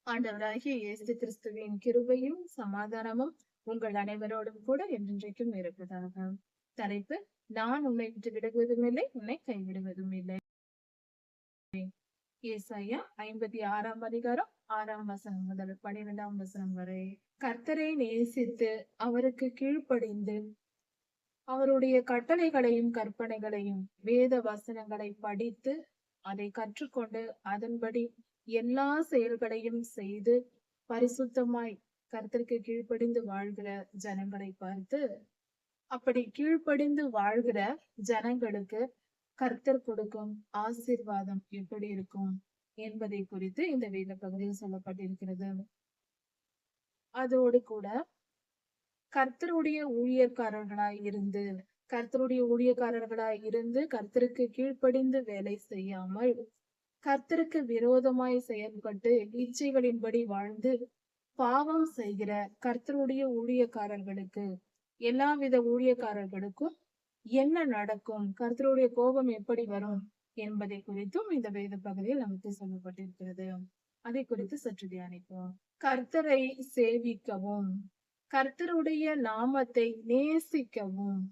ஆண்டவராகிய இயேசு கிறிஸ்துவின் கிருபையும் சமாதானமும் உங்கள் அனைவரோடும் கூட என்றென்றைக்கும் இருப்பதாக. தலைப்பு: நான் உன்னை விட்டு விடுவதும் இல்லை, உன்னை கைவிடுவதும் இல்லை. ஏசாயா 56 அதிகாரம் 6 வசனம் முதல் 12 வசனம் வரை. கர்த்தரை நேசித்து அவருக்கு கீழ்ப்படிந்து அவருடைய கட்டளைகளையும் கற்பனைகளையும் வேத வசனங்களை படித்து அதை கற்றுக்கொண்டு அதன்படி எல்லா செயல்களையும் செய்து பரிசுத்தமாய் கர்த்தருக்கு கீழ்ப்படிந்து வாழ்கிற ஜனங்களை பார்த்து, அப்படி கீழ்ப்படிந்து வாழ்கிற ஜனங்களுக்கு கர்த்தர் கொடுக்கும் ஆசீர்வாதம் எப்படி இருக்கும் என்பதை குறித்து இந்த வேத பகுதியில் சொல்லப்பட்டிருக்கிறது. அதோடு கூட கர்த்தருடைய ஊழியக்காரர்களாய் இருந்து கர்த்தருக்கு கீழ்ப்படிந்து வேலை செய்யாமல் கர்த்தருக்கு விரோதமாய் செயல்பட்டு இச்சைகளின்படி வாழ்ந்து பாவம் செய்கிற கர்த்தருடைய ஊழியக்காரர்களுக்கு, எல்லாவித ஊழியக்காரர்களுக்கும் என்ன நடக்கும், கர்த்தருடைய கோபம் எப்படி வரும் என்பதை குறித்தும் இந்த வேத பகுதியில் நமக்கு சொல்லப்பட்டிருக்கிறது. அதை குறித்து சற்று தியானிப்போம். கர்த்தரை சேவிக்கவும், கர்த்தருடைய நாமத்தை நேசிக்கவும்.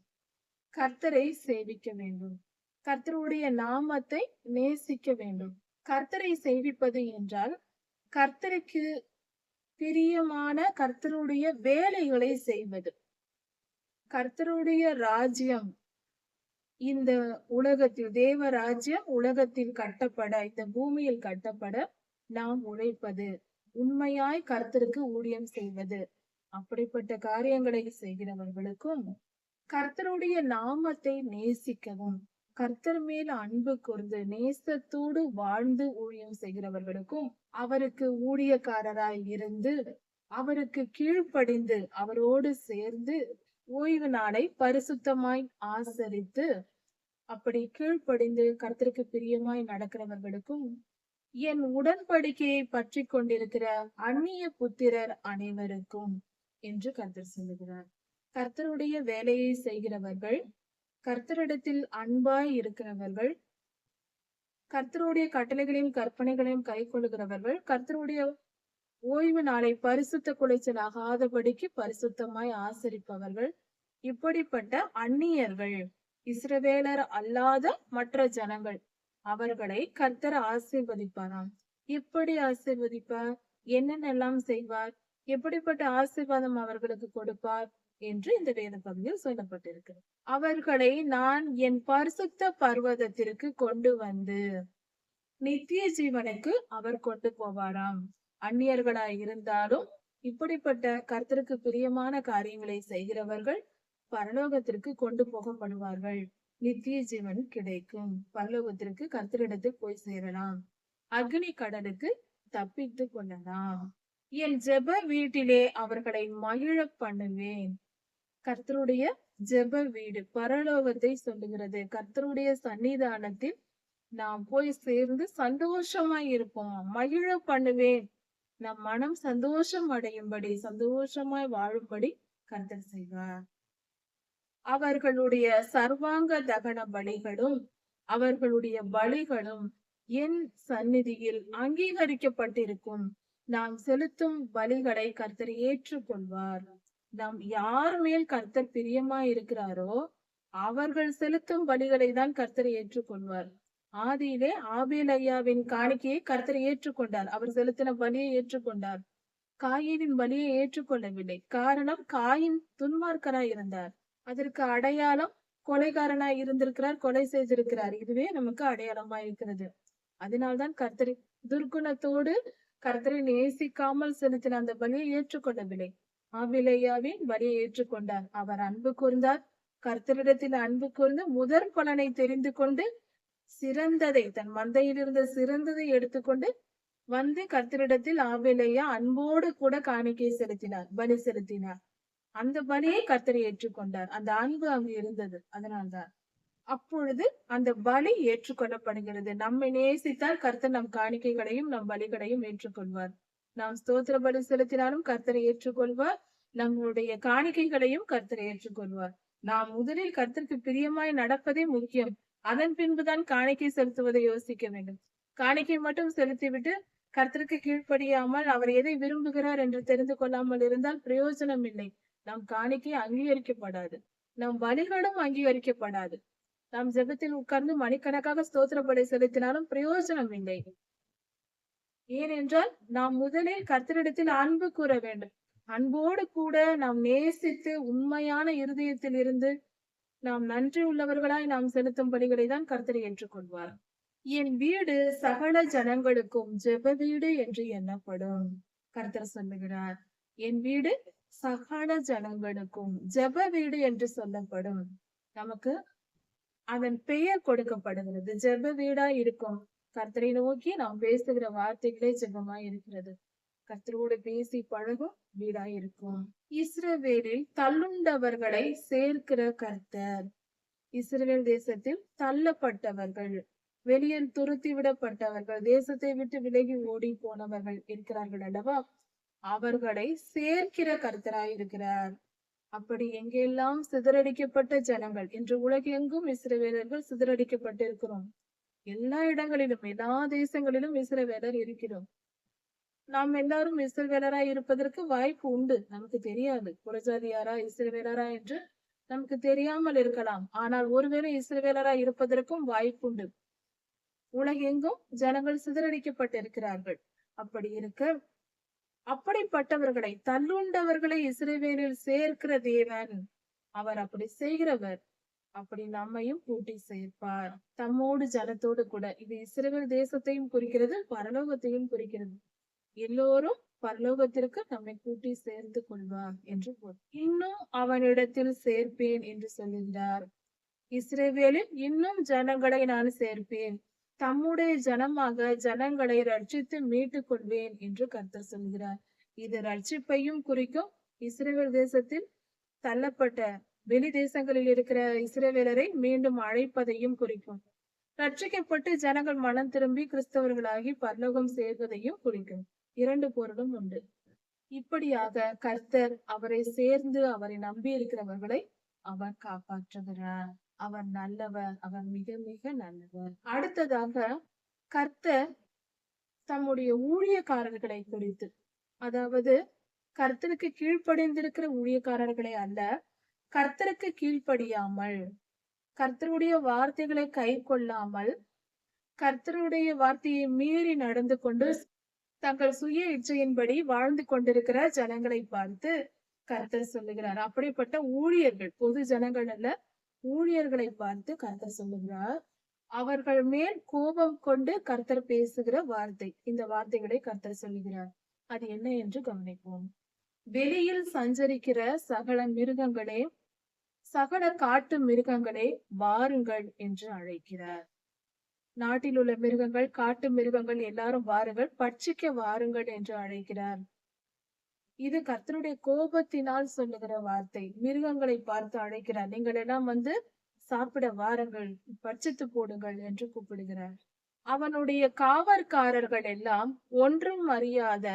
கர்த்தரை சேவிக்க வேண்டும், கர்த்தருடைய நாமத்தை நேசிக்க வேண்டும். கர்த்தரை சேவிப்பது என்றால் கர்த்தருக்கு பிரியமான கர்த்தருடைய வேலைகளை செய்வது. கர்த்தருடைய ராஜ்யம் இந்த உலகத்தில், தேவ ராஜ்யம் உலகத்தில் கட்டப்பட, இந்த பூமியில் கட்டப்பட நாம் உழைப்பது, உண்மையாய் கர்த்தருக்கு ஊழியம் செய்வது, அப்படிப்பட்ட காரியங்களை செய்கிறவர்களுக்கும் கர்த்தருடைய நாமத்தை நேசிக்கவும், கர்த்தர் மேல் அன்பு கூர்ந்து நேசத்தோடு வாழ்ந்து ஊழியம் செய்கிறவர்களுக்கும், அவருக்கு ஊழியக்காரராய் இருந்து அவருக்கு கீழ்ப்படிந்து அவரோடு சேர்ந்து ஓய்வு நாளை பரிசுத்தமாய் ஆசரித்து அப்படி கீழ்ப்படிந்து கர்த்தருக்கு பிரியமாய் நடக்கிறவர்களுக்கும், என் உடன்படிக்கையை பற்றி கொண்டிருக்கிற அந்நிய புத்திரர் அனைவருக்கும் என்று கர்த்தர் சொல்லுகிறார். கர்த்தருடைய வேலையை செய்கிறவர்கள், கர்த்தரிடத்தில் அன்பாய் இருக்கிறவர்கள், கர்த்தருடைய கட்டளைகளையும் கற்பனைகளையும் கை கொள்ளுகிறவர்கள், கர்த்தருடைய ஓய்வு நாளை பரிசுத்த குலைச்சல் ஆகாதபடிக்கு பரிசுத்தமாய் ஆசரிப்பவர்கள், இப்படிப்பட்ட அந்நியர்கள், இஸ்ரவேலர் அல்லாத மற்ற ஜனங்கள், அவர்களை கர்த்தர் ஆசீர்வதிப்பாராம். எப்படி ஆசீர்வதிப்பார்? என்னென்னலாம் செய்வார்? எப்படிப்பட்ட ஆசீர்வாதம் அவர்களுக்கு கொடுப்பார் என்று இந்த வேத பகுதியில் சொல்லப்பட்டிருக்கு. அவர்களை நான் என் பரிசுத்த பர்வதத்திற்கு கொண்டு வந்து நித்திய ஜீவனுக்கு அவர் கொண்டு போவாராம். அந்நியர்களாய் இருந்தாலும் இப்படிப்பட்ட கர்த்தருக்கு பிரியமான காரியங்களை செய்கிறவர்கள் பரலோகத்திற்கு கொண்டு போகப்படுவார்கள். நித்திய ஜீவன் கிடைக்கும். பரலோகத்திற்கு கர்த்தரிடத்தில் போய் சேரலாம். அக்னி கடலுக்கு தப்பித்து கொள்ளலாம். என் ஜெப வீட்டிலே அவர்களை மகிழ பண்ணுவேன். கர்த்தருடைய ஜெப வீடு பரலோகத்தை சொல்லுகிறது. கர்த்தருடைய சன்னிதானத்தில் நாம் போய் சேர்ந்து சந்தோஷமாய் இருப்போம். மகிழ பண்ணுவேன். நம் மனம் சந்தோஷம் அடையும்படி, சந்தோஷமாய் வாழும்படி கர்த்தர் செய்வார். அவர்களுடைய சர்வாங்க தகன பலிகளும் அவர்களுடைய பலிகளும் என் சந்நிதியில் அங்கீகரிக்கப்பட்டிருக்கும். நாம் செலுத்தும் பலிகளை கர்த்தர் ஏற்றுக்கொள்வார். நாம் யார் மேல் கர்த்தர் பிரியமாய் இருக்கிறாரோ அவர்கள் செலுத்தும் பலிகளை தான் கர்த்தர் ஏற்றுக்கொள்வார். ஆதியிலே ஆபேல் ஐயாவின் காணிக்கையை கர்த்தர் ஏற்றுக்கொண்டார். அவர் செலுத்தின பலியை ஏற்றுக்கொண்டார். காயினின் பலியை ஏற்றுக்கொள்ளவில்லை. காரணம், காயின் துன்மார்க்கராய் இருந்தார். அதற்கு அடையாளம், கொலைகாரனாய் இருந்திருக்கிறார், கொலை செய்திருக்கிறார். இதுவே நமக்கு அடையாளமா இருக்கிறது. அதனால்தான் கர்த்தர் துர்க்குணத்தோடு கர்த்தரை நேசிக்காமல் செலுத்தின அந்த பலியை ஏற்றுக்கொள்ளவில்லை. ஆபிலேயாவின் பலியை ஏற்றுக்கொண்டார். அவர் அன்பு கூர்ந்தார். கர்த்தரிடத்தில் அன்பு கூர்ந்து முதற் பலனை தெரிந்து கொண்டு சிறந்ததை, தன் மந்தையில் இருந்த சிறந்ததை எடுத்துக்கொண்டு வந்து கர்த்தரிடத்தில் ஆபிலேயா அன்போடு கூட காணிக்கை செலுத்தினார், பலி செலுத்தினார். அந்த பலியை கர்த்தரை ஏற்றுக்கொண்டார். அந்த அன்பு அங்கு இருந்தது. அதனால்தான் அப்பொழுது அந்த பலி ஏற்றுக்கொள்ளப்படுகிறது. நம்மை நேசித்தால் கர்த்தர் நம் காணிக்கைகளையும் நம் பலிகளையும் ஏற்றுக்கொள்வார். நாம் ஸ்தோத்திர பலி செலுத்தினாலும் கர்த்தரை ஏற்றுக்கொள்வார். நம்முடைய காணிக்கைகளையும் கர்த்தரை ஏற்றுக்கொள்வார். நாம் முதலில் கர்த்தருக்கு பிரியமாய் நடப்பதே முக்கியம். அதன் பின்புதான் காணிக்கை செலுத்துவதை யோசிக்க வேண்டும். காணிக்கை மட்டும் செலுத்திவிட்டு கர்த்தருக்கு கீழ்ப்படியாமல் அவர் எதை விரும்புகிறார் என்று தெரிந்து கொள்ளாமல் இருந்தால் பிரயோஜனம் இல்லை. நம் காணிக்கை அங்கீகரிக்கப்படாது. நம் பலிகளும் அங்கீகரிக்கப்படாது. நாம் ஜெபத்தில் உட்கார்ந்து மணிக்கணக்காக ஸ்தோத்திர பலி செலுத்தினாலும் பிரயோஜனம் இல்லை. ஏனென்றால் நாம் முதலில் கர்த்தரிடத்தில் அன்பு கூற வேண்டும். அன்போடு கூட நாம் நேசித்து உண்மையான இருதயத்தில் இருந்து நாம் நன்றி உள்ளவர்களாய் நாம் செலுத்தும் பலிகளை தான் கர்த்தர் ஏற்றுக்கொள்வார். என் வீடு சகல ஜனங்களுக்கும் ஜெப வீடு என்று எண்ணப்படும். கர்த்தர் சொல்லுகிறார், என் வீடு சகல ஜனங்களுக்கும் ஜெப வீடு என்று சொல்லப்படும். நமக்கு அதன் பெயர் கொடுக்கப்படுகிறது. ஜெப வீடா இருக்கும். கர்த்தரை நோக்கி நாம் பேசுகிற வார்த்தைகளே ஜெபமாய் இருக்கிறது. கர்த்தரோடு பேசி பழகும் வீடாய் இருக்கும். இஸ்ரவேலில் தள்ளுண்டவர்களை சேர்க்கிற கர்த்தர். இஸ்ரவேல் தேசத்தில் தள்ளப்பட்டவர்கள், வெளியில் துரத்தி விடப்பட்டவர்கள், தேசத்தை விட்டு விலகி ஓடி போனவர்கள் இருக்கிறார்கள் அல்லவா, அவர்களை சேர்க்கிற கர்த்தராய் இருக்கிறார். அப்படி எங்கெல்லாம் சிதறடிக்கப்பட்ட ஜனங்கள், இன்று உலகெங்கும் இஸ்ரவேலர்கள் சிதறடிக்கப்பட்டிருக்கிறோம். எல்லா இடங்களிலும் எல்லா தேசங்களிலும் இஸ்ரவேலர் இருக்கிறோம். நாம் எல்லாரும் இஸ்ரவேலராய் இருப்பதற்கு வாய்ப்பு உண்டு. நமக்கு தெரியாது புறஜாதியாரா இஸ்ரவேலரா என்று நமக்கு தெரியாமல் இருக்கலாம். ஆனால் ஒருவேளை இஸ்ரவேலராய் இருப்பதற்கும் வாய்ப்புண்டு. உலகெங்கும் ஜனங்கள் சிதறடிக்கப்பட்டிருக்கிறார்கள். அப்படி இருக்க அப்படிப்பட்டவர்களை தள்ளுண்டவர்களை இஸ்ரவேலில் சேர்க்கிற தேவன், அவர் அப்படி செய்கிறவர். அப்படி நம்மையும் கூட்டி சேர்ப்பார் தம்மோடு ஜனத்தோடு கூட. இது இஸ்ரவேல் தேசத்தையும் குறிக்கிறது, பரலோகத்தையும் குறிக்கிறது. எல்லோரும் பரலோகத்திற்கு நம்மை கூட்டி சேர்ந்து கொள்வார் என்று இன்னும் அவனிடத்தில் சேர்ப்பேன் என்று சொல்லுகிறார். இஸ்ரவேலில் இன்னும் ஜனங்களை நான் சேர்ப்பேன், தம்முடைய ஜனமாக ஜனங்களை ரட்சித்து மீட்டுக் கொள்வேன் என்று கர்த்தர் சொல்கிறார். இது ரட்சிப்பையும் குறிக்கும். இஸ்ரவேல் தேசத்தில் தள்ளப்பட்ட வெளி தேசங்களில் இருக்கிற இஸ்ரவேலரை மீண்டும் அழைப்பதையும் குறிக்கும். ரட்சிக்கப்பட்டு ஜனங்கள் மனம் திரும்பி கிறிஸ்தவர்களாகி பரலோகம் சேர்வதையும் குறிக்கும். இரண்டு பொருளும் உண்டு. இப்படியாக கர்த்தர் அவரை சேர்ந்து அவரை நம்பி இருக்கிறவர்களை அவர் காப்பாற்றுகிறார். அவர் நல்லவர், அவர் மிக மிக நல்லவர். அடுத்ததாக கர்த்தர் தம்முடைய ஊழியக்காரர்களை குறித்து, அதாவது கர்த்தருக்கு கீழ்ப்படிந்திருக்கிற ஊழியக்காரர்களை அல்ல, கர்த்தருக்கு கீழ்ப்படியாமல், கர்த்தருடைய வார்த்தைகளை கை கொள்ளாமல், கர்த்தருடைய வார்த்தையை மீறி நடந்து கொண்டு தங்கள் சுய இச்சையின்படி வாழ்ந்து கொண்டிருக்கிற ஜனங்களை பார்த்து கர்த்தர் சொல்லுகிறார். அப்படிப்பட்ட ஊழியர்கள், பொது ஜனங்கள் அல்ல, ஊழியர்களை பார்த்து கர்த்தர் சொல்லுகிறார். அவர்கள் மேல் கோபம் கொண்டு கர்த்தர் பேசுகிற வார்த்தை, இந்த வார்த்தைகளை கர்த்தர் சொல்லுகிறார். அது என்ன என்று கவனிப்போம். வெளியில் சஞ்சரிக்கிற சகல மிருகங்களே, சகல காட்டு மிருகங்களே வாருங்கள் என்று அழைக்கிறார். நாட்டில் உள்ள மிருகங்கள், காட்டு மிருகங்கள் எல்லாரும் வாருங்கள், பட்சிக்க வாருங்கள் என்று அழைக்கிறார். இது கர்த்தருடைய கோபத்தினால் சொல்லுகிற வார்த்தை. மிருகங்களை பார்த்து அழைக்கிறார். நீங்கள் எல்லாம் வந்து சாப்பிட வாருங்கள், பட்சித்து போடுங்கள் என்று கூப்பிடுகிறார். அவனுடைய காவற்காரர்கள் எல்லாம் ஒன்றும் அறியாத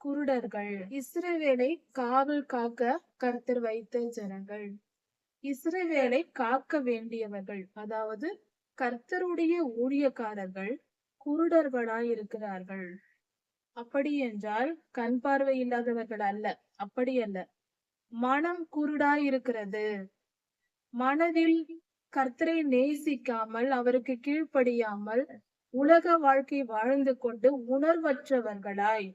குருடர்கள். இஸ்ரவேலை காவல் காக்க கர்த்தர் வைத்த ஜனங்கள், இஸ்ரவேலை காக்க வேண்டியவர்கள், அதாவது கர்த்தருடைய ஊழியக்காரர்கள் குருடர்களாய் இருக்கிறார்கள். அப்படி என்றால் கண் பார்வை இல்லாதவர்கள் அல்ல, அப்படி அல்ல. மனம் குருடாய் இருக்கிறது. மனதில் கர்த்தரை நேசிக்காமல், அவருக்கு கீழ்ப்படியாமல், உலக வாழ்க்கை வாழ்ந்து கொண்டு உணர்வற்றவர்களாய்,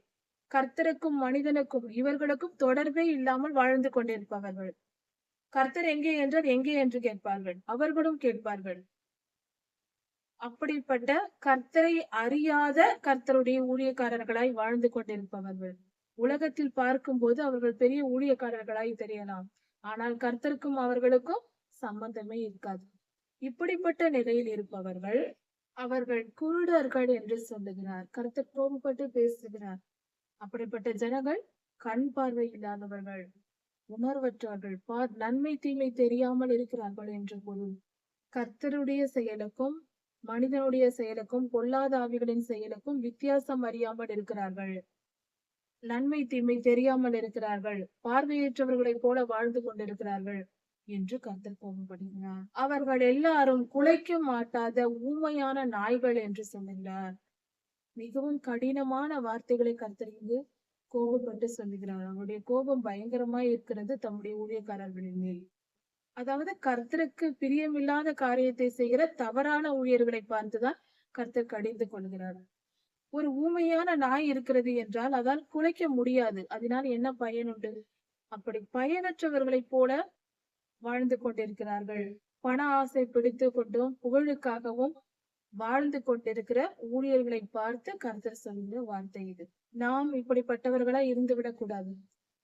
கர்த்தருக்கும் மனிதனுக்கும் இவர்களுக்கும் தொடர்பே இல்லாமல் வாழ்ந்து கொண்டிருப்பவர்கள். கர்த்தர் எங்கே என்றால் எங்கே என்று கேட்பார்கள், அவர்களும் கேட்பார்கள். அப்படிப்பட்ட கர்த்தரை அறியாத கர்த்தருடைய ஊழியக்காரர்களாய் வாழ்ந்து கொண்டிருப்பவர்கள். உலகத்தில் பார்க்கும் போது அவர்கள் பெரிய ஊழியக்காரர்களாய் தெரியலாம், ஆனால் கர்த்தருக்கும் அவர்களுக்கும் சம்பந்தமே இருக்காது. இப்படிப்பட்ட நிலையில் இருப்பவர்கள், அவர்கள் குருடர்கள் என்று சொல்லுகிறார். கர்த்தர் கோபப்பட்டு பேசுகிறார். அப்படிப்பட்ட ஜனங்கள் கண் பார்வை இல்லாதவர்கள், உணர்வற்றவர்கள், நன்மை தீமை தெரியாமல் இருக்கிறார்கள் என்று பொருள். கர்த்தருடைய செயலுக்கும் மனிதனுடைய செயலுக்கும் பொல்லாத ஆவிகளின் செயலுக்கும் வித்தியாசம் அறியாமல் இருக்கிறார்கள். நன்மை தீமை தெரியாமல் இருக்கிறார்கள். பார்வையற்றவர்களைப் போல வாழ்ந்து கொண்டிருக்கிறார்கள் என்று கர்த்தர் கோபப்படுகிறார். அவர்கள் எல்லாரும் குலைக்க மாட்டாத ஊமையான நாய்கள் என்று சொல்லுகிறார். மிகவும் கடினமான வார்த்தைகளை கர்த்தர் இங்கு கோபப்பட்டு சொல்லுகிறார். அவருடைய கோபம் பயங்கரமாய் இருக்கிறது தம்முடைய ஊழியக்காரர்களின் மேல். அதாவது கர்த்தருக்கு பிரியமில்லாத காரியத்தை செய்கிற தவறான ஊழியர்களை பார்த்துதான் கர்த்தர் கடிந்து கொள்கிறார். ஒரு ஊமையான நாய் இருக்கிறது என்றால் அதால் குலைக்க முடியாது. அதனால் என்ன பயன் உண்டு? அப்படி பயனற்றவர்களைப் போல வாழ்ந்து கொண்டிருக்கிறார்கள். பண ஆசை பிடித்து கொண்டும் புகழுக்காகவும் வாழ்ந்து கொண்டிருக்கிற ஊழியர்களை பார்த்து கர்த்தர் சொல்கிற வார்த்தை இது. நாம் இப்படிப்பட்டவர்களா இருந்து விடக்கூடாது.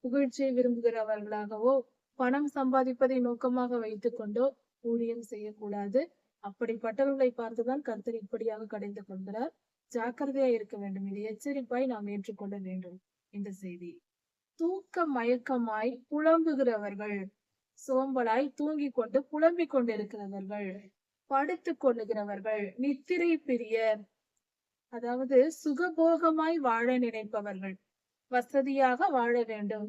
புகழ்ச்சியை விரும்புகிறவர்களாகவோ பணம் சம்பாதிப்பதை நோக்கமாக வைத்துக் கொண்டோ ஊழியம் செய்யக்கூடாது. அப்படிப்பட்டவர்களை பார்த்துதான் கர்த்தர் இப்படியாக கடிந்து கொள்கிறார். ஜாக்கிரதையா இருக்க வேண்டும். இது எச்சரிப்பாய் நாம் ஏற்றுக்கொள்ள வேண்டும். இந்த செய்தி தூக்க மயக்கமாய் புலம்புகிறவர்கள், சோம்பலாய் தூங்கிக் கொண்டு புலம்பிக் கொண்டிருக்கிறவர்கள், படுத்துக் கொள்ளுகிறவர்கள், நித்திரை பிரியர், அதாவது சுகபோகமாய் வாழ நினைப்பவர்கள், வசதியாக வாழ வேண்டும்,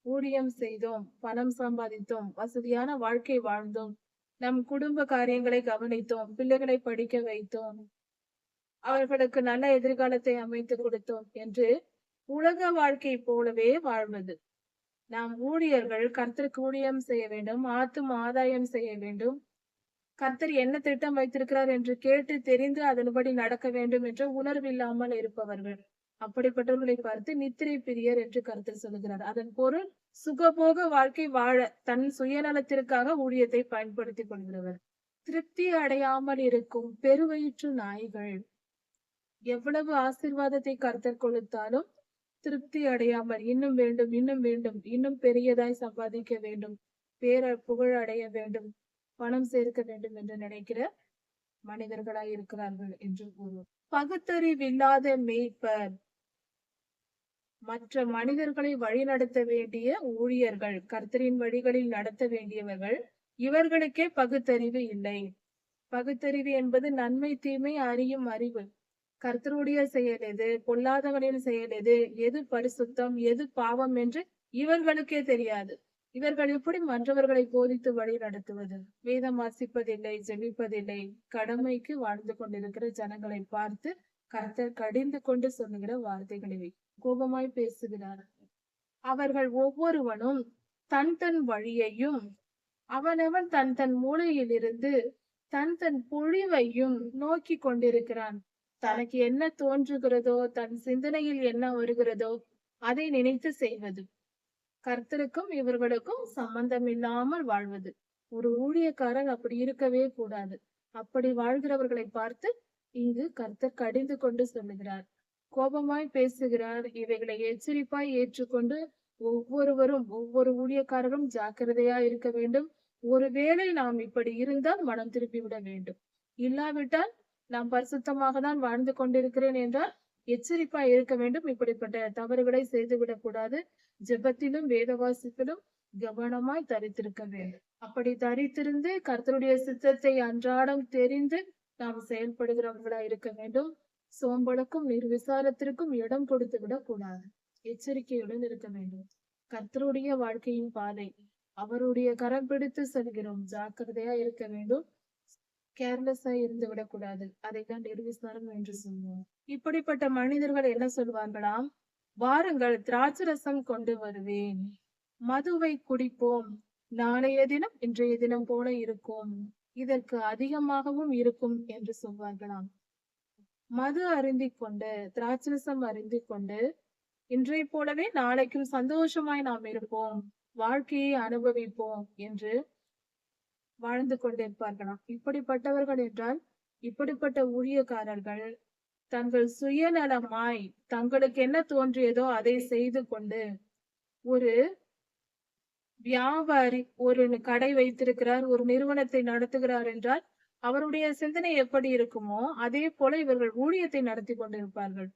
ஊழியம் செய்தோம், பணம் சம்பாதித்தோம், வசதியான வாழ்க்கை வாழ்ந்தோம், நம் குடும்ப காரியங்களை கவனித்தோம், பிள்ளைகளை படிக்க வைத்தோம், அவர்களுக்கு நல்ல எதிர்காலத்தை அமைத்து கொடுத்தோம் என்று உலக வாழ்க்கை போலவே வாழ்வது. நாம் ஊழியர்கள் கர்த்தருக்கு ஊழியம் செய்ய வேண்டும், ஆத்தும ஆதாயம் செய்ய வேண்டும், கர்த்தர் என்ன திட்டம் வைத்திருக்கிறார் என்று கேட்டு தெரிந்து அதன்படி நடக்க வேண்டும் என்ற உணர்வில்லாமல் இருப்பவர்கள். அப்படிப்பட்டவர்களை பார்த்து நித்திரை பிரியர் என்று கர்த்தர் சொல்லுகிறார். அதன் பொருள் சுகபோக வாழ்க்கை வாழ தன் சுயநலத்திற்காக ஊழியத்தை பயன்படுத்திக் கொள்கிறவர். திருப்தி அடையாமல் இருக்கும் பெருவயிற்று நாய்கள். எவ்வளவு ஆசீர்வாதத்தை கர்த்தர் கொடுத்தாலும் திருப்தி அடையாமல் இன்னும் வேண்டும், இன்னும் வேண்டும், இன்னும் பெரியதாய் சம்பாதிக்க வேண்டும், புகழ் அடைய வேண்டும், பணம் சேர்க்க வேண்டும் என்று நினைக்கிற மனிதர்களாய் இருக்கிறார்கள் என்று கூறுவோம். பகுத்தறிவில்லாத மேய்ப்பர், மற்ற மனிதர்களை வழிநடத்த வேண்டிய ஊழியர்கள், கர்த்தரின் வழிகளில் நடத்த வேண்டியவர்கள், இவர்களுக்கே பகுத்தறிவு இல்லை. பகுத்தறிவு என்பது நன்மை தீமை அறியும் அறிவு. கர்த்தருடைய செயல் எது, பொல்லாதவனின் செயல் எது, எது பரிசுத்தம், எது பாவம் என்று இவர்களுக்கே தெரியாது. இவர்கள் எப்படி மற்றவர்களை போதித்து வழி நடத்துவது? வேதம் வாசிப்பதில்லை, ஜெபிப்பதில்லை, கடமைக்கு வாழ்ந்து கொண்டிருக்கிற ஜனங்களை பார்த்து கர்த்தர் கடிந்து கொண்டு சொல்லுகிற வார்த்தைகள் இவை. கோபமாய் பேசுகிறார். அவர்கள் ஒவ்வொருவனும் தன் தன் வழியையும் அவனவன் தன் தன் மூலையிலிருந்து தன் தன் பொழிவையும் நோக்கி கொண்டிருக்கிறான். தனக்கு என்ன தோன்றுகிறதோ, தன் சிந்தனையில் என்ன வருகிறதோ அதை நினைத்து செய்வது. கர்த்தருக்கும் இவர்களுக்கும் சம்பந்தம் இல்லாமல் வாழ்வது. ஒரு ஊழியக்காரர் அப்படி இருக்கவே கூடாது. அப்படி வாழ்கிறவர்களை பார்த்து இங்கு கர்த்தர் கடிந்து கொண்டு சொல்லுகிறார். கோபமாய் பேசுகிறார். இவைகளை எச்சரிப்பாய் ஏற்றுக்கொண்டு ஒவ்வொருவரும் ஒவ்வொரு ஊழியக்காரரும் ஜாக்கிரதையா இருக்க வேண்டும். ஒருவேளை நாம் இப்படி இருந்தால் மனம் திருப்பி விட வேண்டும். இல்லாவிட்டால் நாம் பரிசுத்தமாக தான் வாழ்ந்து கொண்டிருக்கிறேன் என்றால் எச்சரிப்பா இருக்க வேண்டும். இப்படிப்பட்ட தவறுகளை செய்துவிடக் கூடாது. ஜெபத்திலும் வேதவாசிப்பிலும் கவனமாய் தரித்திருக்க வேண்டும். அப்படி தரித்திருந்து கர்த்தருடைய சித்தத்தை அன்றாடம் தெரிந்து நாம் செயல்படுகிறவர்களா இருக்க வேண்டும். சோம்பலுக்கும் நிர்விசாரத்திற்கும் இடம் கொடுத்து விடக் கூடாது. எச்சரிக்கையுடன் இருக்க வேண்டும். கர்த்தருடைய வாழ்க்கையின் பாதை அவருடைய கரம் பிடித்து செல்கிறோம். ஜாக்கிரதையா இருக்க வேண்டும். கேர்லெஸ்ஸா இருந்து விடக்கூடாது. அதைத்தான் நிர்விசாரம் என்று சொல்லுவோம். இப்படிப்பட்ட மனிதர்கள் என்ன சொல்வார்களாம்? வாருங்கள், திராட்சரசம் கொண்டு வருவேன், மதுவை குடிப்போம், நாளைய தினம் இன்றைய தினம் போல இருக்கும், இதற்கு அதிகமாகவும் இருக்கும் என்று சொல்வார்களாம். மது அருந்திக் கொண்டு, திராட்சரசம் அருந்திக் கொண்டு இன்றைய போலவே நாளைக்கும் சந்தோஷமாய் நாம் இருப்போம், வாழ்க்கையை அனுபவிப்போம் என்று வாழ்ந்து கொண்டிருப்பார்களாம். இப்படிப்பட்டவர்கள் என்றால் இப்படிப்பட்ட ஊழியக்காரர்கள் தங்கள் சுயநலமாய் தங்களுக்கு என்ன தோன்றியதோ அதை செய்து கொண்டு, ஒரு வியாபாரி ஒரு கடை வைத்திருக்கிறார், ஒரு நிறுவனத்தை நடத்துகிறார் என்றால் அவருடைய சிந்தனை எப்படி இருக்குமோ அதே போல இவர்கள் ஊழியத்தை நடத்தி கொண்டிருப்பார்கள்.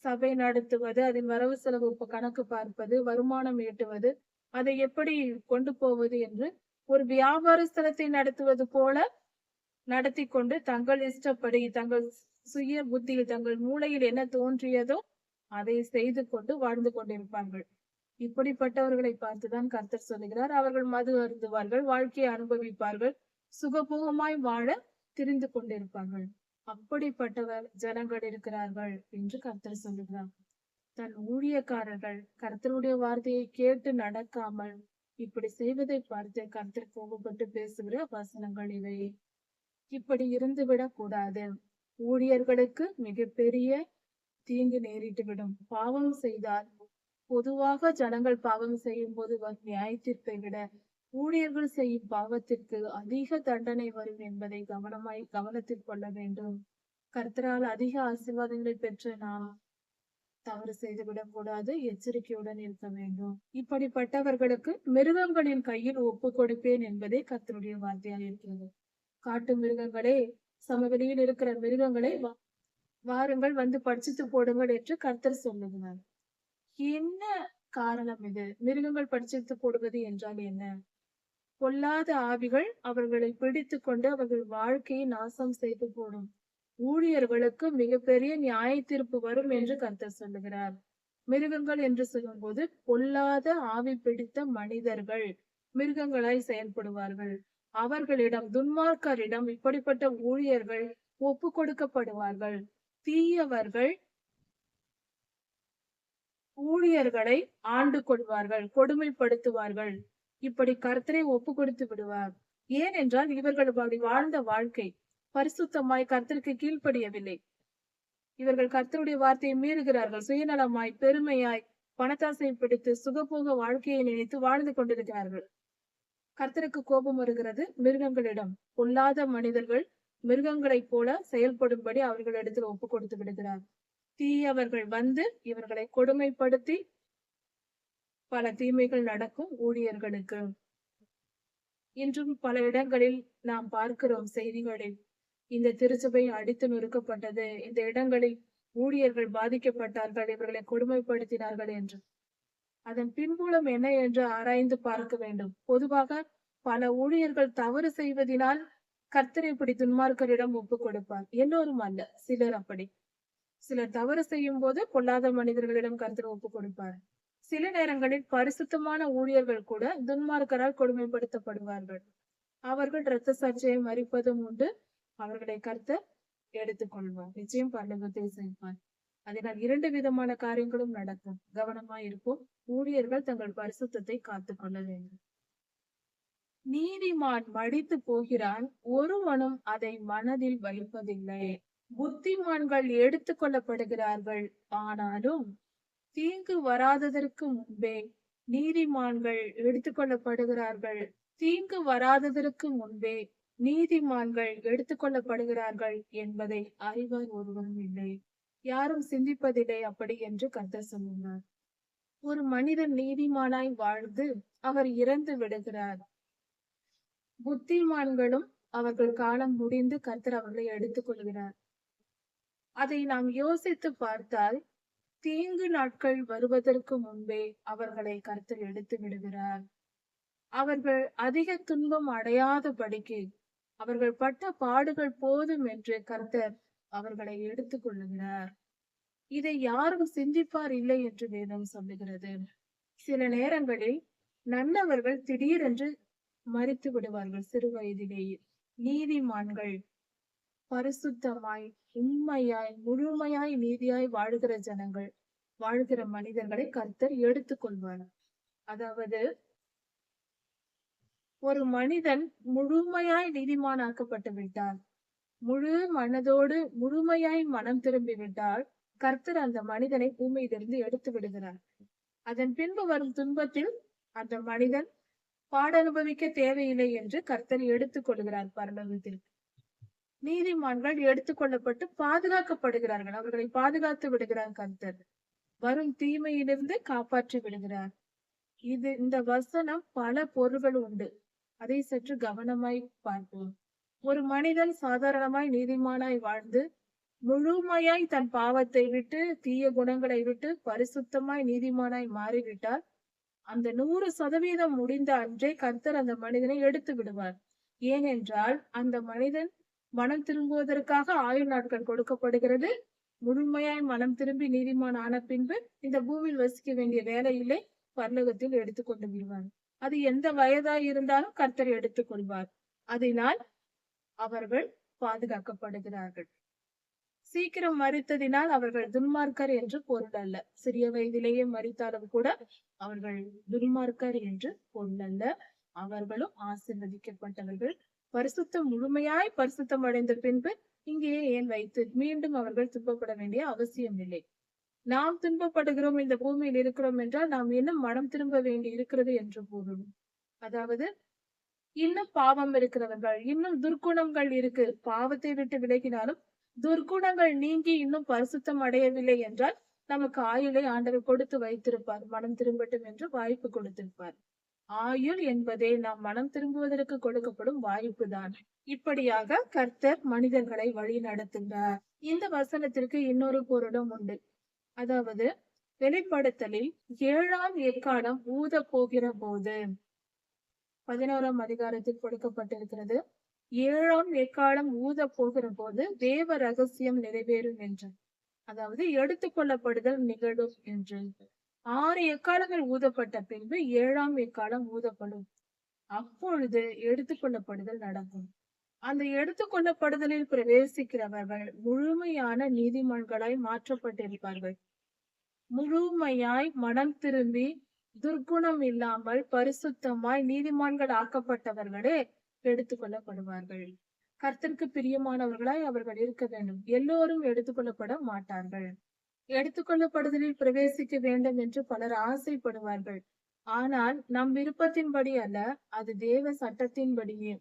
சபை நடத்துவது, அதில் வரவு செலவு கணக்கு பார்ப்பது, வருமானம் ஈட்டுவது, அதை எப்படி கொண்டு போவது என்று ஒரு வியாபார ஸ்தலத்தை நடத்துவது போல நடத்தி கொண்டு தங்கள் இஷ்டப்படி தங்கள் சுய புத்தியில் தங்கள் மூளையில் என்ன தோன்றியதோ அதை செய்து கொண்டு வாழ்ந்து கொண்டிருப்பார்கள். இப்படிப்பட்டவர்களை பார்த்துதான் கர்த்தர் சொல்லுகிறார். அவர்கள் மது அருந்துவார்கள், வாழ்க்கையை அனுபவிப்பார்கள், சுகபோகமாய் வாழ திரிந்து கொண்டிருப்பார்கள். அப்படிப்பட்டவர் ஜனங்கள் இருக்கிறார்கள் என்று கர்த்தர் சொல்லுகிறார். தன் ஊழியக்காரர்கள் கர்த்தருடைய வார்த்தையை கேட்டு நடக்காமல் இப்படி செய்வதை பார்த்து கர்த்தர் கோபப்பட்டு பேசுகிற வசனங்கள் இவை. இப்படி இருந்துவிடக் கூடாது. ஊழியர்களுக்கு மிகப்பெரிய தீங்கு நேரிட்டுவிடும். பாவம் செய்தால் பொதுவாக ஜனங்கள் பாவம் செய்யும் போது வரும் நியாய தீர்ப்பை விட ஊழியர்கள் செய்யும் பாவத்திற்கு அதிக தண்டனை வரும் என்பதை கவனத்தில் கொள்ள வேண்டும். கர்த்தரால் அதிக ஆசீர்வாதங்களை பெற்ற நாம் தவறு செய்துவிடக் கூடாது. எச்சரிக்கையுடன் இருக்க வேண்டும். இப்படிப்பட்டவர்களுக்கு மிருகங்களின் கையில் ஒப்பு கொடுப்பேன் என்பதே கர்த்தருடைய வார்த்தையாக இருக்கிறது. காட்டு மிருகங்களே, சமவெளியில் இருக்கிற மிருகங்களை வாருங்கள் வந்து பட்சித்து போடுங்கள் என்று கர்த்தர் சொல்லுகிறார். என்ன காரணம் இது? மிருகங்கள் பட்சித்து போடுவது என்றால் என்ன? பொல்லாத ஆவிகள் அவர்களை பிடித்து கொண்டு அவர்கள் வாழ்க்கையை நாசம் செய்து போடும். ஊழியர்களுக்கு மிகப்பெரிய நியாய தீர்ப்பு வரும் என்று கர்த்தர் சொல்லுகிறார். மிருகங்கள் என்று சொல்லும்போது பொல்லாத ஆவி பிடித்த மனிதர்கள் மிருகங்களாய் செயல்படுவார்கள். அவர்களிடம், துன்மார்க்கரிடம் இப்படிப்பட்ட ஊழியர்கள் ஒப்பு கொடுக்கப்படுவார்கள். தீயவர்கள் ஊழியர்களை ஆண்டு கொள்வார்கள், கொடுமைப்படுத்துவார்கள். இப்படி கர்த்தரை ஒப்பு கொடுத்து விடுவார். ஏனென்றால் இவர்கள் அப்படி வாழ்ந்த வாழ்க்கை பரிசுத்தமாய் கர்த்தருக்கு கீழ்ப்படியவில்லை. இவர்கள் கர்த்தருடைய வார்த்தையை மீறுகிறார்கள். சுயநலமாய், பெருமையாய், பணத்தாசை பிடித்து சுகபோக வாழ்க்கையை நினைத்து வாழ்ந்து கொண்டிருக்கிறார்கள். கர்த்தருக்கு கோபம் வருகிறது மிருகங்களிடம். பொல்லாத மனிதர்கள் மிருகங்களைப் போல செயல்படும்படி அவர்களிடத்தில் ஒப்பு கொடுத்து விடுகிறார். தீயவர்கள் வந்து இவர்களை கொடுமைப்படுத்தி பல தீமைகள் நடக்கும் ஊழியர்களுக்கு. இன்றும் பல இடங்களில் நாம் பார்க்கிறோம் செய்திகளில், இந்த திருச்சபை அடித்து நொறுக்கப்பட்டது, இந்த இடங்களில் ஊழியர்கள் பாதிக்கப்பட்டார்கள், இவர்களை கொடுமைப்படுத்தினார்கள் என்று. அதன் பின்புலம் என்ன என்று ஆராய்ந்து பார்க்க வேண்டும். பொதுவாக பல ஊழியர்கள் தவறு செய்வதனால் கர்த்தர் இப்படி துன்மார்க்கரிடம் ஒப்பு கொடுப்பார். எல்லோரும் அல்ல, சிலர் அப்படி. சிலர் தவறு செய்யும் போது பொல்லாத மனிதர்களிடம் கர்த்தர் ஒப்பு கொடுப்பார். சில நேரங்களில் பரிசுத்தமான ஊழியர்கள் கூட துன்மார்க்கரால் கொடுமைப்படுத்தப்படுவார்கள். அவர்கள் இரத்த சாட்சியை மறிப்பதும் உண்டு. அவர்களை கர்த்தர் எடுத்துக்கொள்வார். நிச்சயம் பரலோகத்தில் சேர்ப்பார். அதனால் 2 விதமான காரியங்களும் நடக்கும். கவனமாய் இருப்போம். ஊழியர்கள் தங்கள் பரிசுத்தத்தை காத்துக் கொள்ள வேண்டும். நீதிமான் மடித்து போகிறான், ஒருவனும் அதை மனதில் வைப்பதில்லை. புத்திமான்கள் எடுத்துக் கொள்ளப்படுகிறார்கள், ஆனாலும் தீங்கு வராததற்கு முன்பே நீதிமான்கள் எடுத்துக் கொள்ளப்படுகிறார்கள். தீங்கு வராததற்கு முன்பே நீதிமான்கள் எடுத்துக் கொள்ளப்படுகிறார்கள் என்பதை அறிவார் ஒருவரும் இல்லை. யாரும் சிந்திப்பதில்லை அப்படி என்று கர்த்தர் சொல்லுகிறார். ஒரு மனிதன் நீதிமானாய் வாழ்ந்து அவர் இறந்து விடுகிறார். புத்திமான்களும் அவர்கள் காலம் முடிந்து கர்த்தர் அவர்களை எடுத்துக் கொள்கிறார். அதை நாம் யோசித்து பார்த்தால் தீங்கு நாட்கள் வருவதற்கு முன்பே அவர்களை கர்த்தர் எடுத்து விடுகிறார். அவர்கள் அதிக துன்பம் அடையாதபடிக்கு அவர்கள் பட்ட பாடுகள் போதும் என்று கர்த்தர் அவர்களை எடுத்துக் கொள்ளுகிறார். இதை யாரும் சிந்திப்பார் இல்லை என்று வேதம் சொல்லுகிறது. சில நேரங்களில் நல்லவர்கள் திடீரென்று மரித்து விடுவார்கள் சிறு வயதிலேயே. நீதிமான்கள் பரிசுத்தமாய், உண்மையாய், முழுமையாய், நீதியாய் வாழ்கிற ஜனங்கள், வாழ்கிற மனிதர்களை கர்த்தர் எடுத்துக் கொள்வார். அதாவது ஒரு மனிதன் முழுமையாய் நீதிமானாக்கப்பட்டு விட்டால், முழு மனதோடு முழுமையாய் மனம் திரும்பி விட்டால் கர்த்தர் அந்த மனிதனை பூமியிலிருந்து எடுத்து விடுகிறார். அதன் பின்பு வரும் துன்பத்தில் அந்த மனிதன் பாடனுபவிக்க தேவையில்லை என்று கர்த்தர் எடுத்துக் கொள்கிறார் பரலோகத்தில். நீதிமான்கள் எடுத்துக் கொள்ளப்பட்டு பாதுகாக்கப்படுகிறார்கள். அவர்களை பாதுகாத்து விடுகிறார் கர்த்தர். வரும் தீமையிலிருந்து காப்பாற்றி விடுகிறார். இந்த வசனம் பல பொருள்கள் உண்டு. அதை சற்று கவனமாய் பார்ப்போம். ஒரு மனிதன் சாதாரணமாய் நீதிமானாய் வாழ்ந்து முழுமையாய் தன் பாவத்தை விட்டு, தீய குணங்களை விட்டு பரிசுத்தமாய் நீதிமானாய் மாறிவிட்டால் அந்த 100% முடிந்த அன்றே கர்த்தர் அந்த மனிதனை எடுத்து விடுவார். ஏனென்றால் அந்த மனிதன் மனம் திரும்புவதற்காக ஆயுள் நாட்கள் கொடுக்கப்படுகிறது. முழுமையாய் மனம் திரும்பி நீதிமான் ஆன பின்பு இந்த பூமியில் வசிக்க வேண்டிய வேலையிலே பரலோகத்தில் எடுத்துக்கொண்டு விடுவார். அது எந்த வயதாய் இருந்தாலும் கர்த்தர் எடுத்துக் கொள்வார். அதனால் அவர்கள் பாதுகாக்கப்படுகிறார்கள். சீக்கிரம் மரித்ததினால் அவர்கள் துன்மார்க்கர் என்று பொருள் அல்ல. சிறிய வயதிலேயே மரித்தாலும் கூட அவர்கள் துன்மார்க்கர் என்று பொருள் அல்ல. அவர்களும் ஆசீர்வதிக்கப்பட்டவர்கள். பரிசுத்தம் முழுமையாய் பரிசுத்தம் அடைந்த பின்பு இங்கேயே ஏன் வைத்து மீண்டும் அவர்கள் துன்பப்பட வேண்டிய அவசியம் இல்லை. நாம் துன்பப்படுகிறோம், இந்த பூமியில் இருக்கிறோம் என்றால் நாம் இன்னும் மனம் திரும்ப வேண்டி இருக்கிறது என்று பொருள். அதாவது இன்னும் பாவம் இருக்கிறவர்கள், இன்னும் துர்க்குணங்கள் இருக்கு, பாவத்தை விட்டு விலகினாலும் துர்க்குணங்கள் நீங்கி இன்னும் பரிசுத்தம் அடையவில்லை என்றால் நமக்கு ஆயுளை ஆண்டவர் கொடுத்து வைத்திருப்பார். மனம் திரும்பட்டும் என்று வாய்ப்பு கொடுத்திருப்பார். ஆயுள் என்பதே நாம் மனம் திரும்புவதற்கு கொடுக்கப்படும் வாய்ப்பு தான். இப்படியாக கர்த்தர் மனிதர்களை வழி நடத்துகிறார். இந்த வசனத்திற்கு இன்னொரு பொருளும் உண்டு. அதாவது வெளிப்படுத்தலில் 7ஆம் எக்காலம் ஊத போகிற போது 11ஆம் அதிகாரத்தில் கொடுக்கப்பட்டிருக்கிறது. 7ஆம் எக்காலம் ஊத போகிற போது தேவ ரகசியம் நிறைவேறும் என்று, அதாவது எடுத்துக்கொள்ளப்படுதல் நிகழும் என்று. 6 எக்காலங்கள் ஊதப்பட்ட பின்பு 7ஆம் எக்காலம் ஊதப்படும். அப்பொழுது எடுத்துக்கொள்ளப்படுதல் நடக்கும். அந்த எடுத்துக்கொள்ளப்படுதலில் பிரவேசிக்கிறவர்கள் முழுமையான நீதிமான்களாய் மாற்றப்பட்டிருப்பார்கள். முழுமையாய் மனம் திரும்பி துர்க்குணம் இல்லாமல் பரிசுத்தமாய் நீதிமான்கள் ஆக்கப்பட்டவர்களே எடுத்துக்கொள்ளப்படுவார்கள். கர்த்தருக்கு பிரியமானவர்களாய் அவர்கள் இருக்க வேண்டும். எல்லோரும் எடுத்துக்கொள்ளப்பட மாட்டார்கள். எடுத்துக்கொள்ளப்படுதலில் பிரவேசிக்க வேண்டும் என்று பலர் ஆசைப்படுவார்கள். ஆனால் நம் விருப்பத்தின்படி அல்ல, அது தேவ சட்டத்தின்படியே,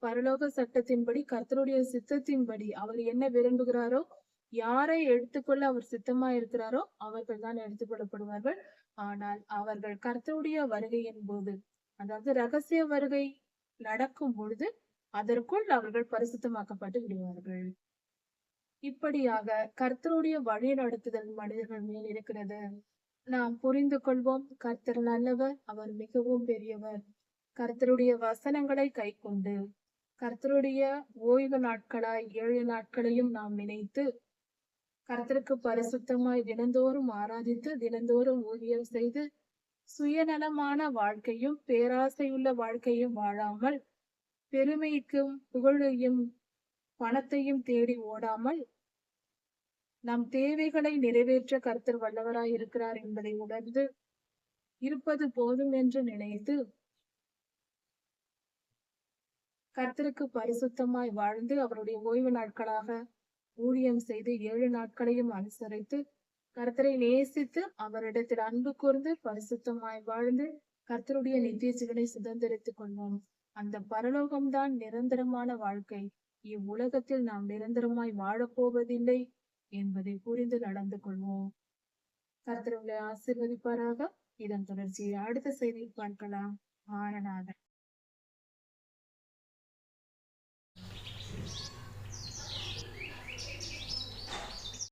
பரலோக சட்டத்தின்படி, கர்த்தருடைய சித்தத்தின்படி அவர் என்ன விரும்புகிறாரோ, யாரை எடுத்துக்கொள்ள அவர் சித்தமா இருக்கிறாரோ அவர்கள் தான் எடுத்துக்கொள்ளப்படுவார்கள். ஆனால் அவர்கள் கர்த்தருடைய வருகையின் போது, அதாவது ரகசிய வருகை நடக்கும் பொழுது அதற்குள் அவர்கள் பரிசுத்தமாக்கப்பட்டு விடுவார்கள். இப்படியாக கர்த்தருடைய வழி நடத்துதல் மனிதர்கள் மேல் இருக்கிறது. நாம் புரிந்து கொள்வோம், கர்த்தர் நல்லவர், அவர் மிகவும் பெரியவர். கர்த்தருடைய வசனங்களை கை கொண்டு கர்த்தருடைய ஓய்வு நாட்களாய் 7 நாட்களையும் நாம் நினைத்து கர்த்தருக்கு பரிசுத்தமாய் தினந்தோறும் ஆராதித்து தினந்தோறும் ஊழியம் செய்து சுயநலமான வாழ்க்கையும் பேராசையுள்ள வாழ்க்கையும் வாழாமல், பெருமைக்கும் புகழையும் பணத்தையும் தேடி ஓடாமல், நம் தேவைகளை நிறைவேற்ற கர்த்தர் வல்லவராய் இருக்கிறார் என்பதை உணர்ந்து இருப்பது போதும் என்று நினைத்து கர்த்தருக்கு பரிசுத்தமாய் வாழ்ந்து அவருடைய ஓய்வு நாட்களாக ஊழியம் செய்து 7 நாட்களையும் அனுசரித்து கர்த்தரை நேசித்து அவரிடத்தில் அன்பு கூர்ந்து பரிசுத்தமாய் வாழ்ந்து கர்த்தருடைய நித்திய ஜீவனை சுதந்திரித்துக் கொள்வோம். அந்த பரலோகம்தான் நிரந்தரமான வாழ்க்கை. இவ்வுலகத்தில் நாம் நிரந்தரமாய் வாழப்போவதில்லை என்பதை புரிந்து நடந்து கொள்வோம். கர்த்தர் உங்களை ஆசீர்வதிப்பாராக. இதன் தொடர்ச்சியை அடுத்த செய்தியில் பார்க்கலாம். ஆனநாதன்.